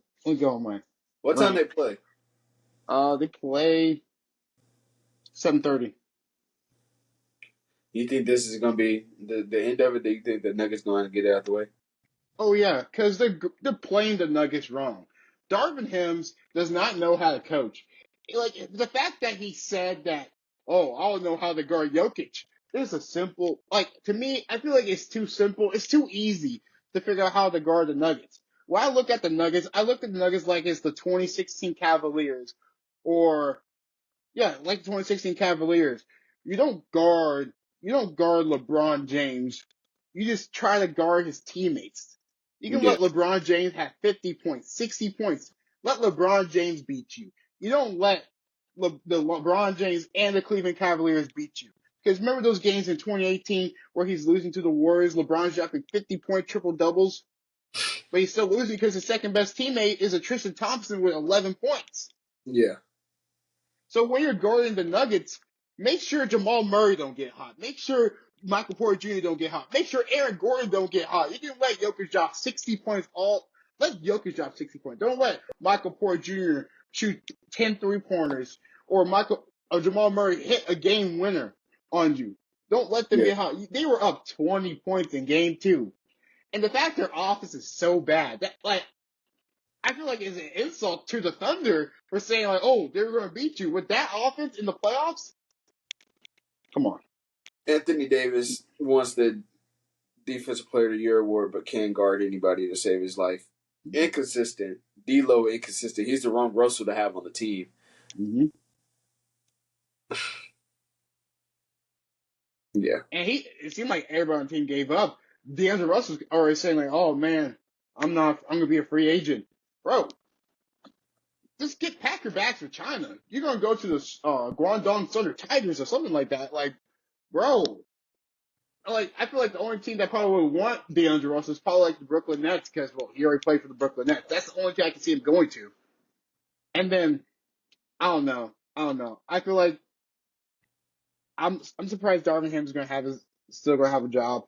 my What time rant. they play? They play 7:30. You think this is going to be the end of it? Do you think the Nuggets going to get it out the way? Oh yeah, because they're playing the Nuggets wrong. Darvin Hams does not know how to coach. Like the fact that he said that, oh, I don't know how to guard Jokic. This is a simple, like to me, I feel like it's too simple. It's too easy to figure out how to guard the Nuggets. When I look at the Nuggets, I look at the Nuggets like it's the 2016 Cavaliers, or yeah, like the 2016 Cavaliers. You don't guard you don't guard LeBron James. You just try to guard his teammates. You can Yeah, let LeBron James have 50 points, 60 points. Let LeBron James beat you. You don't let the LeBron James and the Cleveland Cavaliers beat you. Because remember those games in 2018 where he's losing to the Warriors, LeBron's dropping 50-point triple doubles, but he's still losing because his second best teammate is a Tristan Thompson with 11 points. yeah, So when you're guarding the Nuggets, make sure Jamal Murray don't get hot. Make sure Michael Porter Jr. don't get hot. Make sure Aaron Gordon don't get hot. You can let Jokic drop 60 points let Jokic drop 60 points. Don't let Michael Porter Jr. shoot 10 3-pointers or Jamal Murray hit a game winner on you. Don't let them yeah. get hot. They were up 20 points in game 2. And the fact their offense is so bad, that like I feel like it's an insult to the Thunder for saying like, oh, they were going to beat you with that offense in the playoffs. Come on. Anthony Davis wants the Defensive Player of the Year award, but can't guard anybody to save his life. Inconsistent. D'Lo inconsistent. He's the wrong Russell to have on the team. Mm-hmm. Yeah. And it seemed like everybody on the team gave up. D'Angelo Russell's already saying like, oh man, I'm going to be a free agent, bro. Just pack your bags for China. You're going to go to the Guangdong Thunder Tigers or something like that. Like, bro, like I feel like the only team that probably would want D'Angelo Russell is probably like the Brooklyn Nets because well, he already played for the Brooklyn Nets. That's the only team I can see him going to. And then I don't know. I don't know. I feel like I'm surprised Darvin Ham's still gonna have a job.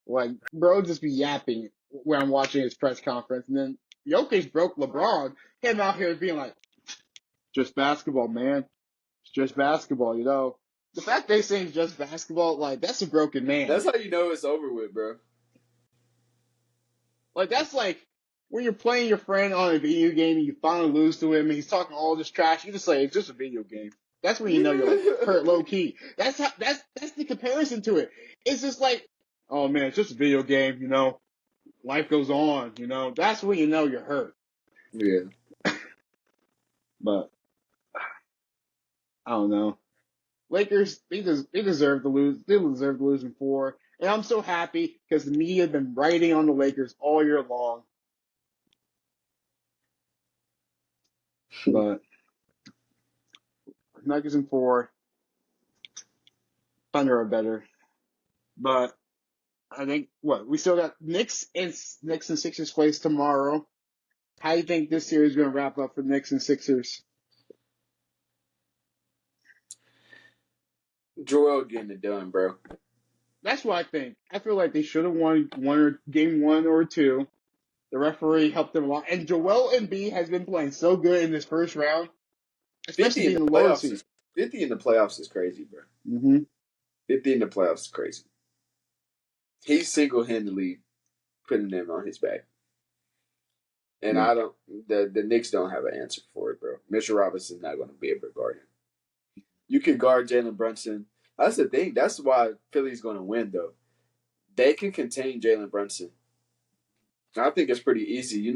Like, bro, just be yapping when I'm watching his press conference, and then Jokic broke LeBron. Him out here being like, just basketball, man. It's just basketball, you know. The fact they saying just basketball, like that's a broken That's man. how you know it's over with, bro. Like that's like when you're playing your friend on a video game and you finally lose to him and he's talking all this trash. You just say it's just a video game. That's when you know you're like hurt low key. That's the comparison to it. It's just like, oh man, it's just a video game, you know. Life goes on, you know. That's when you know you're hurt. Yeah. But I don't know. Lakers, they deserve to lose. They deserve to lose in 4. And I'm so happy because the media have been writing on the Lakers all year long. But Nuggets in 4, Thunder are better. But I think we still got Knicks and Sixers plays tomorrow. How do you think this series is going to wrap up for Knicks and Sixers? Joel getting it done, bro. That's what I think. I feel like they should have won game 1 or 2. The referee helped them a lot, and Joel Embiid has been playing so good in this first round, especially 50 in being the the lower playoffs seed. is 50 in the playoffs is crazy, bro. Mm-hmm. 50 in the playoffs is crazy. He's single handedly putting them on his back. And Yeah. I don't the Knicks don't have an answer for it, bro. Mitchell Robinson's not gonna be able to guard him. You can guard Jalen Brunson. That's the thing. That's why Philly's going to win, though. They can contain Jalen Brunson. I think it's pretty easy.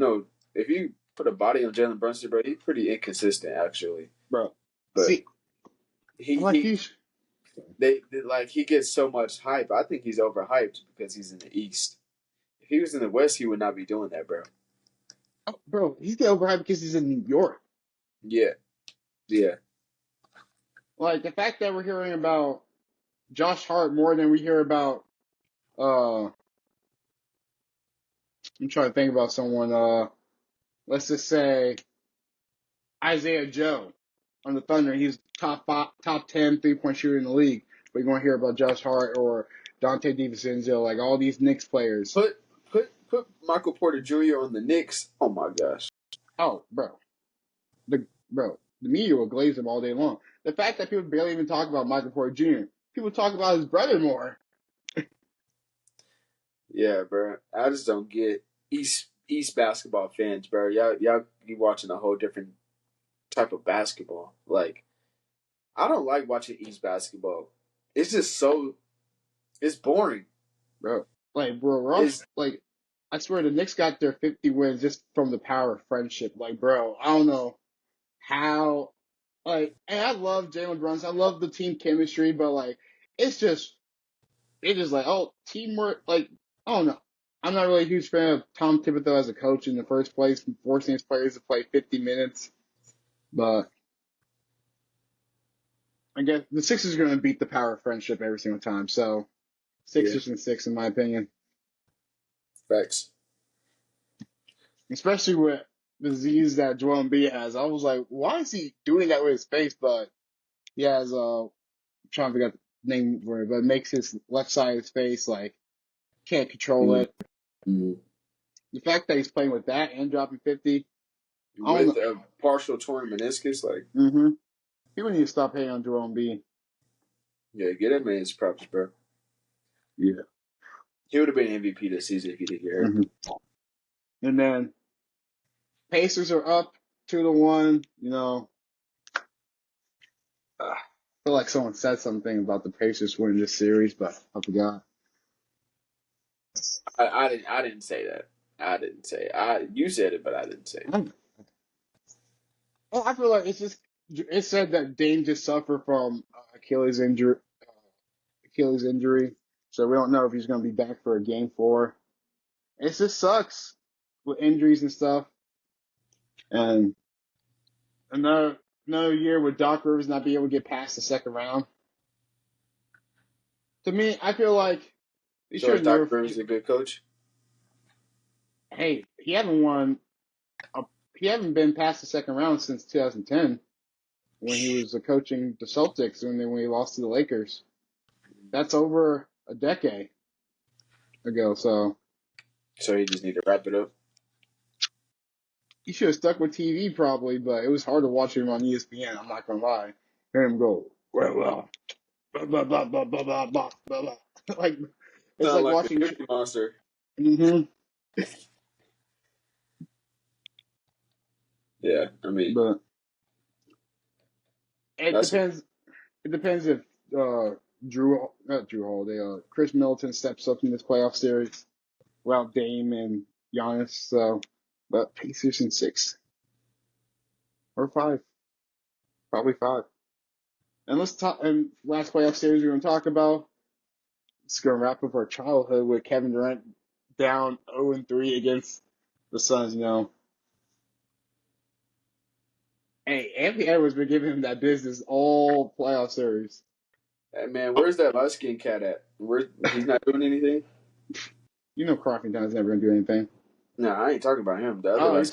If you put a body on Jalen Brunson, bro, he's pretty inconsistent, actually. Bro. But See, he like he these, like he gets so much hype. I think he's overhyped because he's in the East. If he was in the West, he would not be doing that, bro. bro, he's getting overhyped because he's in New York. Yeah, yeah. Like the fact that we're hearing about Josh Hart more than we hear about I'm trying to think about someone let's just say Isaiah Joe on the Thunder. He's top 10 3-point shooter in the league. But you're going to hear about Josh Hart or Dante DiVincenzo, like all these Knicks players. Put Michael Porter Jr. on the Knicks. Oh my gosh. Oh, the media will glaze him all day long. The fact that people barely even talk about Michael Porter Jr. People talk about his brother more. Yeah, bro. I just don't get East basketball fans, bro. Y'all be watching a whole different type of basketball. Like I don't like watching East basketball. It's just it's boring. Bro. Like, bro, we're all, It's like, I swear the Knicks got their 50 wins just from the power of friendship. Like, bro, I don't know how, like, and I love Jalen Brunson. I love the team chemistry, but, like, it's just like, oh, teamwork. Like, I don't know. I'm not really a huge fan of Tom Thibodeau as a coach in the first place, forcing his players to play 50 minutes. But I guess the Sixers are going to beat the power of friendship every single time. So, yeah, Sixers and 6, in my opinion. facts. Especially with the disease that Joel Embiid has. I was like, why is he doing that with his face? But he has, I'm trying to figure out the name for it, but it makes his left side of his face, like, can't control Mm-hmm. it. The fact that he's playing with that and dropping 50, I don't With know. a partial torn meniscus, like Mm-hmm. People need to stop hating on Joel Embiid. yeah, get him his props, bro. Yeah. He would have been MVP this season if he didn't get hurt. Mm-hmm. And then Pacers are up 2-1. I feel like someone said something about the Pacers winning this series, but I forgot. I didn't say that. I didn't say it. You said it, but I didn't say it. Well, I feel like it said that Dame just suffered from Achilles injury, so we don't know if he's going to be back for a game 4. It just sucks with injuries and stuff, and another year with Doc Rivers not being able to get past the second round. To me, I feel like he So should is have Doc never. Rivers a good coach? Hey, he haven't won. He haven't been past the second round since 2010 when he was coaching the Celtics when he lost to the Lakers. That's over a decade ago, so So he just need to wrap it up. he should have stuck with TV probably, but it was hard to watch him on ESPN. I'm not gonna lie. Hear him go, well, blah blah blah blah blah blah blah blah. Blah. Like it's Sound like like a watching. Cookie Monster. Mm-hmm. Yeah, I mean But it that's depends. It depends if not Drew Holiday, Chris Middleton steps up in this playoff series without Dame and Giannis. So, but Pacers in 6 or 5, probably 5. And let's talk. And last playoff series we're gonna talk about. It's gonna wrap up our childhood with Kevin Durant down 0-3 against the Suns. Hey, Anthony Edwards been giving him that business all playoff series. hey man, where's that light skinned cat at? He's not doing anything? Crofton Town's never gonna do anything. No, I ain't talking about him. The other Oh, light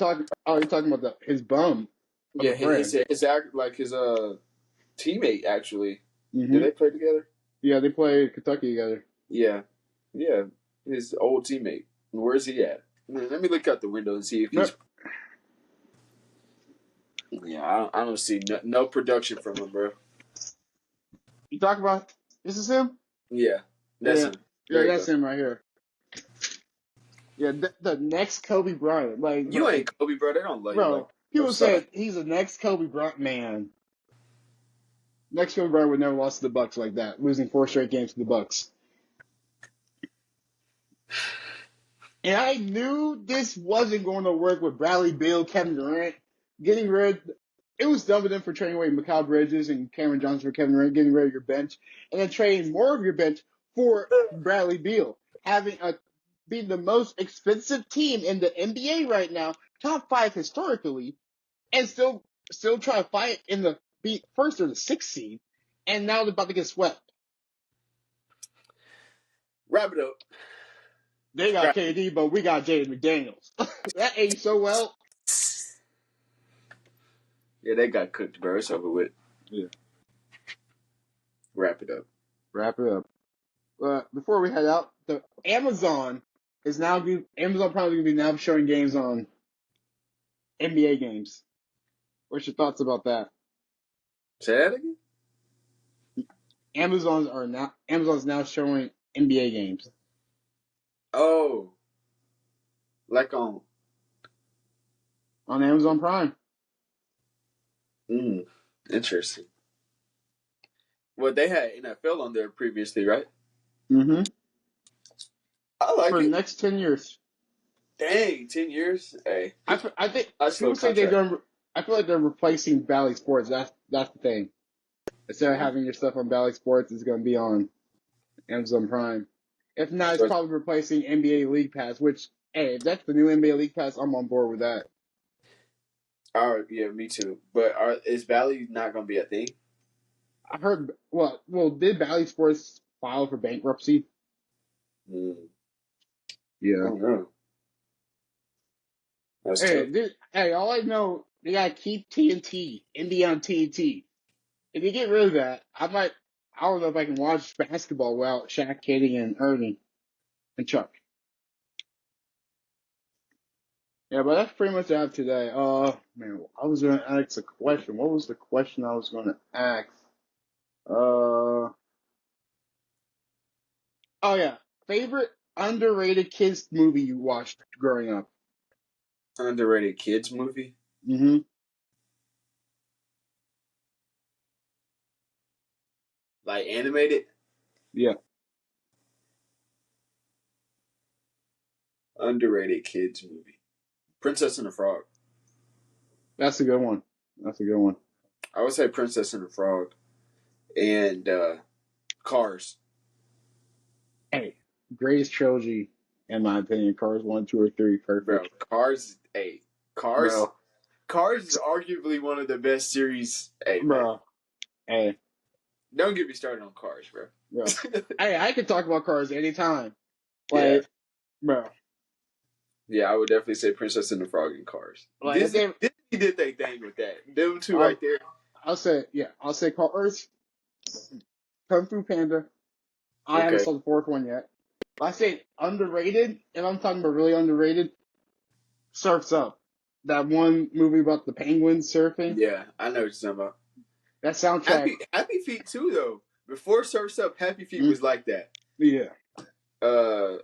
you're talking about his bum of yeah, a friend. his act like his teammate actually. Did Hmm. they play together? Yeah, they play Kentucky together. Yeah. Yeah. His old teammate. Where's he at? Let me look out the window and see if No, he's yeah, I don't see no production from him, bro. you talk about this is him. Yeah. That's Yeah, him. yeah, There you that's go. him right here. Yeah, the next Kobe Bryant. Like, You bro, ain't Kobe, bro. They don't love you like bro, that. people Stop. said he's the next Kobe Bryant. Man, Next Kobe Bryant would never lost to the Bucks like that, losing 4 straight games to the Bucks. And I knew this wasn't going to work with Bradley Beal, Kevin Durant, getting rid. It was dumb of them for trading away Mikal Bridges and Cameron Johnson for Kevin Durant, getting rid of your bench, and then trading more of your bench for Bradley Beal, having a being the most expensive team in the NBA right now, top 5 historically, and still try to fight in the be first or the 6th seed, and now they're about to get swept. Wrap it up. They got Scrap. KD, but we got Jaden McDaniels. That aged so well. Yeah, they got cooked, bro. It's over with. Yeah. Wrap it up. Wrap it up. Before we head out, the Amazon Amazon probably gonna be now showing games on NBA games. What's your thoughts about that? Say that again? Amazon's now showing NBA games Oh, like on. on Amazon Prime. Interesting. Well, they had NFL on there previously, right? Mm-hmm. I like For the it. next 10 years. Dang, 10 years? Hey, I think nice little people say they're contract. going. I feel like they're replacing Bally Sports. That's the thing. Instead of Mm. having your stuff on Bally Sports, it's going to be on Amazon Prime. If not, it's So, probably replacing NBA League Pass, which, hey, if that's the new NBA League Pass, I'm on board with that. all right, yeah, me too. But is Valley not going to be a thing? I heard, did Bally Sports file for bankruptcy? Mm, I Yeah. don't know. That's tough. Hey, all I know, they got to keep TNT, NBA on TNT. If you get rid of that, I don't know if I can watch basketball without Shaq, Katie, and Ernie and Chuck. Yeah, but that's pretty much out today. Man, I was gonna ask a question. What was the question I was gonna ask? Uh, oh yeah, favorite underrated kids movie you watched growing up? Underrated kids movie? Mm-hmm. Like animated? Yeah, Underrated kids movie. Princess and the Frog. that's a good one. That's a good one. I would say Princess and the Frog. And Cars. Hey, greatest trilogy in my opinion. Cars 1, 2, or 3, Bro, perfect. Cars, hey. Cars. Bro, Cars is arguably one of the best series. Hey, man. bro, hey, Don't get me started on Cars, bro. bro. Hey, I could talk about Cars anytime. Yeah. Like, bro, Yeah, I would definitely say Princess and the Frog and Cars. like if they, Disney did their thing with that. Them two I'll, right there. I'll say Cars, Kung Fu Panda. I haven't Okay. saw the fourth one yet. But I say underrated, and I'm talking about really underrated. Surfs Up, that one movie about the penguins surfing. Yeah, I know what you're talking about. That soundtrack, Happy Feet too, though. Before Surf's Up, Happy Feet mm, was like that. yeah, Uh,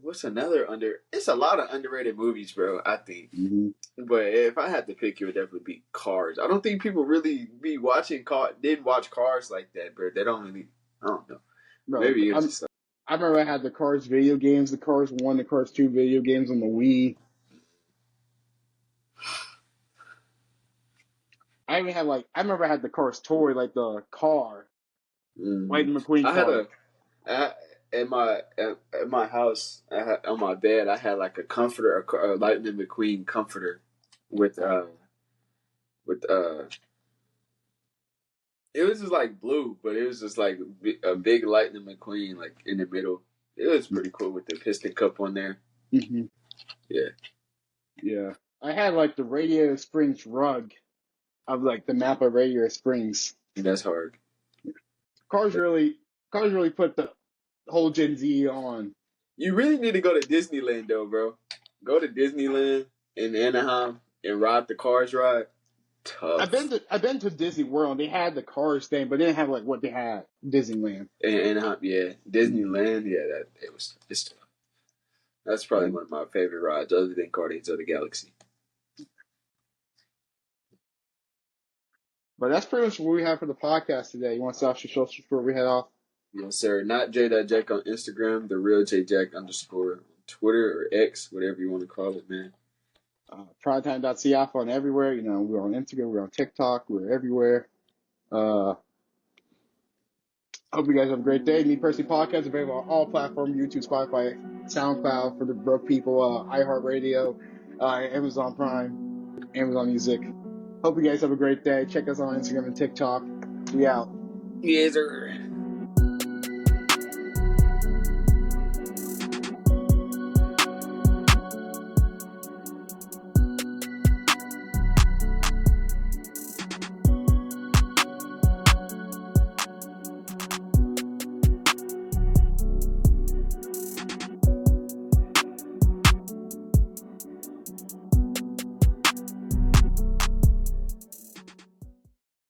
what's another under? It's a lot of underrated movies, bro. I think. mm-hmm. But if I had to pick, it would definitely be Cars. I don't think people really be watching didn't watch Cars like that, bro. They don't really. I don't know. Bro. Maybe it's just I remember I had the Cars video games, the Cars 1, the Cars 2 video games on the Wii. I remember I had the Cars toy, like the car, mm. Lightning McQueen I had car. I, at my house on my bed. I had like a comforter, a Lightning McQueen comforter with with. It was just like blue, but it was just like a big Lightning McQueen like in the middle. It was pretty cool with the piston cup on there. Mm-hmm. Yeah, Yeah. I had like the Radiator Springs rug of like the map of Radiator Springs. that's hard. Cars really, Cars really put the whole Gen Z on. You really need to go to Disneyland though, bro. Go to Disneyland in Anaheim and ride the Cars ride. Tough. I've been to Disney World. They had the Cars thing, but they didn't have like what they had Disneyland. In Anaheim, yeah. Disneyland, yeah, it's tough. That's probably one of my favorite rides, other than Guardians of the Galaxy. But that's pretty much what we have for the podcast today. You want to start your socials before we head off? Yes, sir. Not J.Jack on Instagram, the real JJack underscore on Twitter or X, whatever you want to call it, man. Primetime.cf on everywhere. You know, we're on Instagram, we're on TikTok, we're everywhere. Hope you guys have a great day. Me Personally podcast available on all platforms: YouTube, Spotify, SoundCloud for the broke people, iHeartRadio, Amazon Prime, Amazon Music. Hope you guys have a great day. Check us on Instagram and TikTok. We out. Yes, sir.